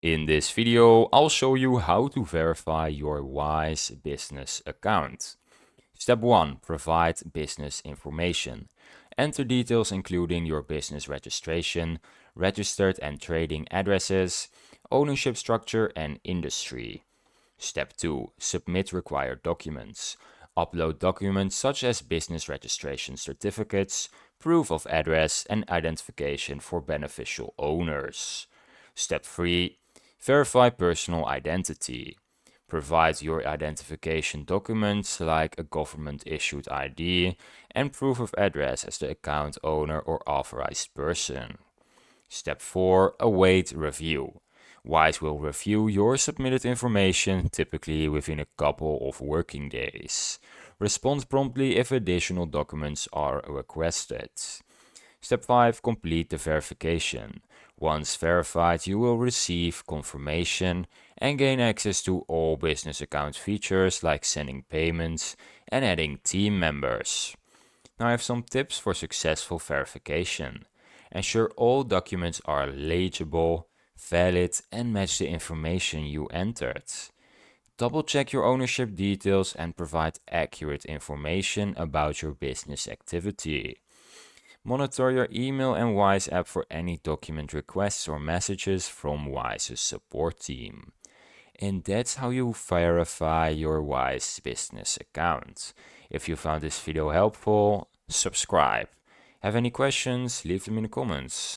In this video, I'll show you how to verify your Wise business account. Step 1. Provide business information. Enter details including your business registration, registered and trading addresses, ownership structure, and industry. Step 2. Submit required documents. Upload documents such as business registration certificates, proof of address, and identification for beneficial owners. Step 3. Verify personal identity. Provide your identification documents like a government-issued ID and proof of address as the account owner or authorized person. Step 4. Await review. Wise will review your submitted information, typically within a couple of working days. Respond promptly if additional documents are requested. Step 5. Complete the verification. Once verified, you will receive confirmation and gain access to all business account features like sending payments and adding team members. Now I have some tips for successful verification. Ensure all documents are legible, valid, and match the information you entered. Double check your ownership details and provide accurate information about your business activity. Monitor your email and Wise app for any document requests or messages from Wise's support team. And that's how you verify your Wise business account. If you found this video helpful, subscribe. Have any questions? Leave them in the comments.